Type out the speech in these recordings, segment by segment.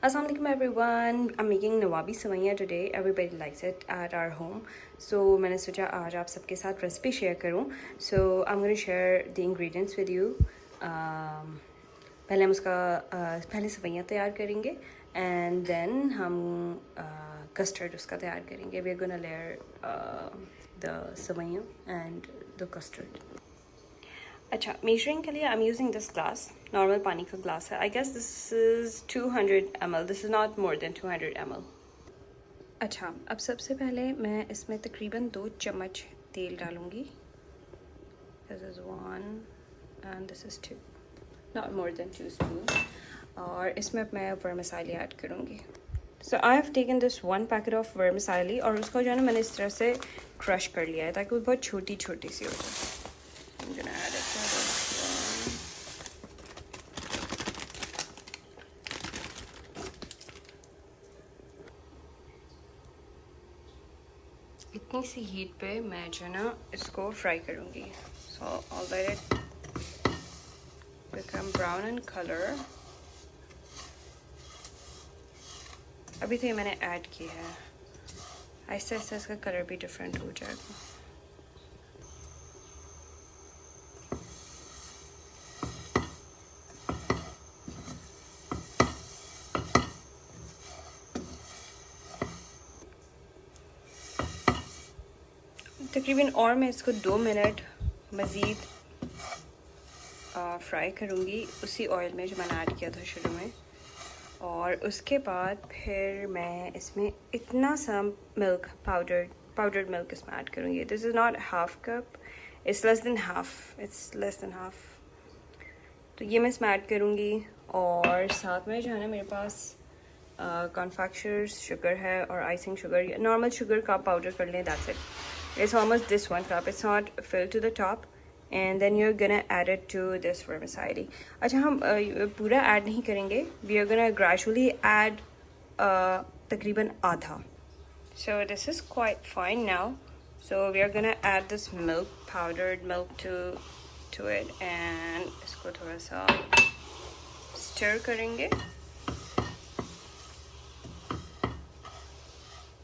Assalamu alaikum everyone. I'm making Nawabi Seviyan today. Everybody likes it at our home. So मैंने सोचा आज आप सबके साथ रेसिपी शेयर करूं. So I'm going to share the ingredients with you. पहले हम उसका पहले सेवइयां तैयार करेंगे and then हम custard उसका तैयार करेंगे. We're going to layer the seviyan and the custard. अच्छा, मेजरिंग के लिए I am using this glass. Normal पानी का ग्लास है. I guess this is 200 ml. This is not more than 200 ml. अच्छा, अब सबसे पहले मैं इसमें तकरीबन 2 चम्मच तेल डालूँगी. This is 1 and this is 2, not more than 2 spoon. और इसमें अब मैं वर्मिसेली ऐड करूँगी. So I have taken this 1 packet of vermicelli और उसको जो है ना मैंने इस तरह से क्रश कर लिया है ताकि वो बहुत छोटी छोटी सी हो जाए. I'm gonna add it to this one. इतनी सी हीट पे मैं जो ना इसको फ्राई करूँगी. So I'll let it become brown in color. अभी तो ये मैंने ऐड किया है. आहिस्ता आहिस्ता इसका कलर भी डिफरेंट हो जाएगा. तकरीबन और मैं इसको 2 मिनट मज़ीद फ्राई करूँगी उसी ऑयल में जो मैंने ऐड किया था शुरू में. और उसके बाद फिर मैं इसमें इतना सा मिल्क पाउडर्ड मिल्क इसमें ऐड करूँगी. This is not half cup, it's less than half. तो ये मैं इसमें ऐड करूँगी. और साथ में जो है ना मेरे पास कॉन्फेक्शनर्स शुगर है और आइसिंग शुगर. नॉर्मल शुगर का पाउडर कर लें, that's it. It's almost this 1 cup. It's not filled to the top, and then you're gonna add it to this vermicelli. अच्छा, हम पूरा ऐड नहीं करेंगे. We are gonna gradually add तकरीबन आधा. So this is quite fine now. So we are gonna add this powdered milk to it, and इसको थोड़ा सा stir करेंगे.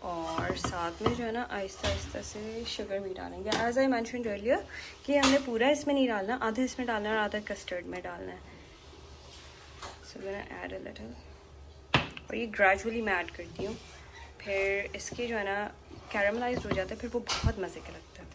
और साथ में जो है ना आहिस्ता आहिस्ता से शुगर भी डालेंगे. एज आई मैंशनड अर्लियर कि हमने पूरा इसमें नहीं डालना, आधा इसमें डालना है और आधा कस्टर्ड में डालना है. सो गोना ऐड अ लिटिल. और ये ग्रेजुअली मैं ऐड करती हूँ. फिर इसके जो है ना कैरामलाइज्ड हो जाता है, फिर वो बहुत मज़े के लगता है.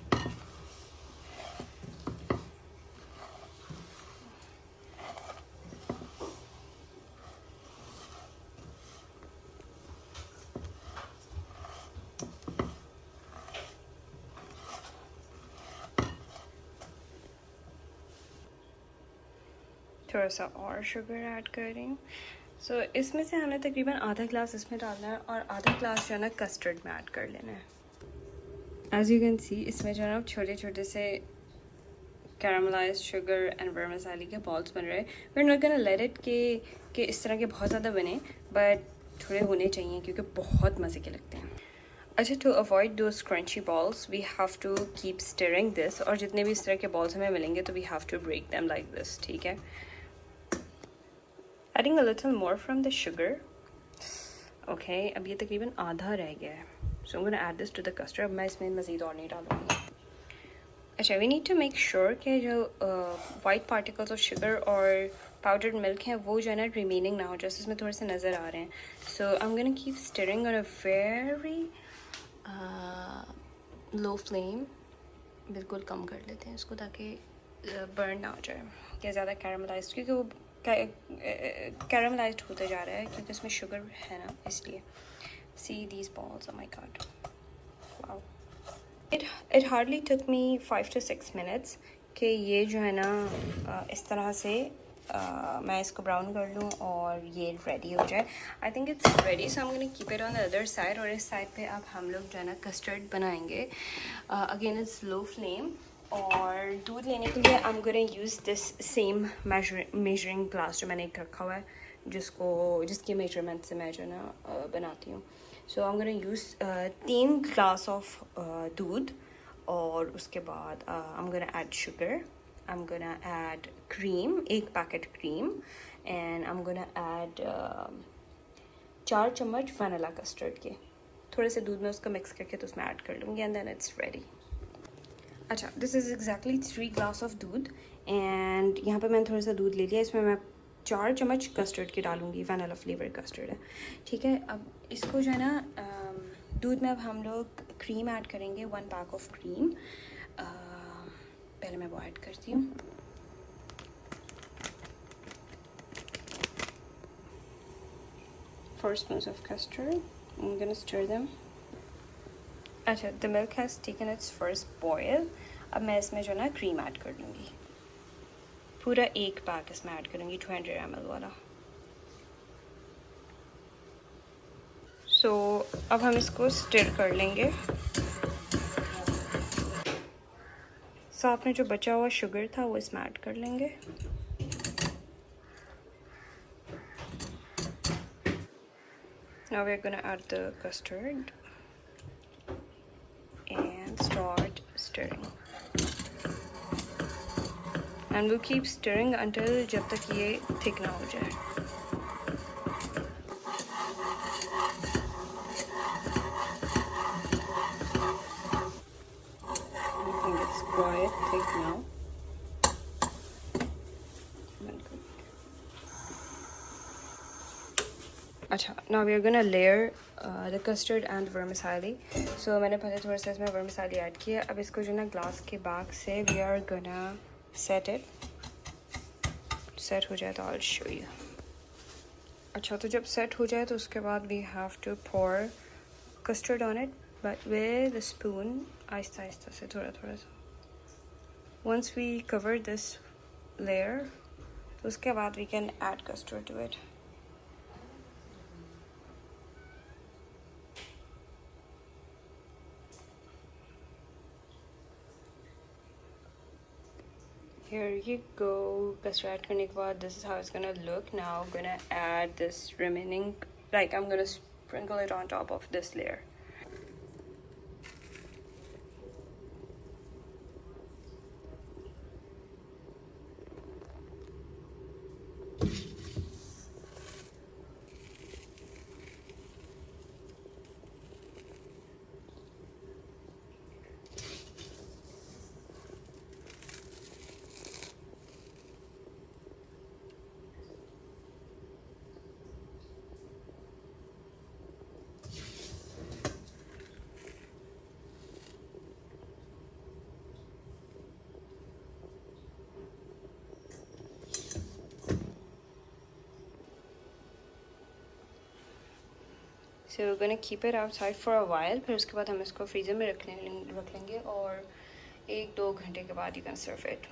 थोड़ा सा और शुगर ऐड कर रही हूँ. सो इसमें से हमने तकरीबन आधा ग्लास इसमें डालना है और आधा ग्लास जो है ना कस्टर्ड में ऐड कर लेना है. एज यू कैन सी इसमें जो है ना छोटे छोटे से कैरामलाइज्ड शुगर एंड वर्मिसेली के बॉल्स बन रहे हैं. We are not gonna let it कि इस तरह के बहुत ज़्यादा बने, बट थोड़े होने चाहिए क्योंकि बहुत मज़े के लगते हैं. अच्छा, to avoid those crunchy balls we have to keep stirring this. और जितने भी इस तरह के बॉल्स हमें मिलेंगे तो we have to break them like this. ठीक है. Adding a little more from the sugar. Okay, अब ये तकरीबन आधा रह गया है. So I'm going to add this to the custard. अब मैं इसमें मज़ीद और नहीं डालूँगी. अच्छा, we need to make sure कि जो white particles of sugar और powdered milk हैं वो जो है ना remaining ना हो, जैसे इसमें थोड़े से नज़र आ रहे हैं. So I'm going to keep stirring on a very low flame. बिल्कुल कम कर लेते हैं इसको ताकि burn ना हो जाए कि ज़्यादा caramelized, क्योंकि वो कैरामलाइज्ड होते जा रहा है क्योंकि इसमें शुगर है ना, इसलिए. See these balls, oh my God, wow. It hardly took me 5 to 6 minutes कि ये जो है ना इस तरह से मैं इसको ब्राउन कर लूँ और ये रेडी हो जाए. I think it's ready. So I am gonna keep it on the other side. और इस साइड पे अब हम लोग जो है ना कस्टर्ड बनाएंगे. Again it's low flame. और दूध लेने के लिए I am gonna use this same measuring glass जो मैंने एक रखा हुआ है, जिसके मेजरमेंट से मैं जो ना बनाती हूँ. So I am gonna use 3 glass of दूध. और उसके बाद I am gonna add sugar, I am gonna add cream, 1 packet cream, and I am gonna add 4 चम्मच वनीला कस्टर्ड के, थोड़े से दूध में उसको मिक्स करके तो उसमें ऐड कर लूँगी एंड देन इट्स रेडी। अच्छा, this is exactly 3 glass of दूध एंड यहाँ पे मैंने थोड़ा सा दूध ले लिया, इसमें मैं 4 चम्मच कस्टर्ड के डालूँगी, वनीला फ्लेवर कस्टर्ड है, ठीक है। अब इसको जो है ना दूध में अब हम लोग क्रीम ऐड करेंगे, 1 पैक ऑफ क्रीम। पहले मैं वो ऐड करती हूँ। Four spoons of custard. I'm gonna stir them. अच्छा, the milk has taken its first boil. अब मैं इसमें जो ना क्रीम ऐड कर लूँगी, पूरा 1 पैक इसमें ऐड करूँगी, 200 ml वाला। सो अब हम इसको स्टिर कर लेंगे। साथ में जो बचा हुआ शुगर था वो इसमें ऐड कर लेंगे। Now we're gonna add the custard and start stirring. And we'll keep stirring until जब तक ये thick ना हो जाए। I think it's quite thick now. अच्छा, now we are gonna layer the custard and vermicelli. So मैंने पहले थोड़ा सा इसमें vermicelli ऐड किया। अब इसको जो ना ग्लास के बैग से we are gonna set it. Set हो जाए तो I'll show you. अच्छा, तो जब सेट हो जाए तो उसके बाद we have to pour custard on it, but with a spoon, Aahista Aahista से थोड़ा थोड़ा सा. Once we cover this layer, तो उसके बाद we can add custard to it. Here you go. Custard add करने के बाद this is how it's gonna look. Now I'm gonna add this remaining, like I'm gonna sprinkle it on top of this layer. So we're gonna keep it outside for a while. फिर उसके बाद हम इसको freezer में रख लेंगे और 1-2 घंटे के बाद you can serve it.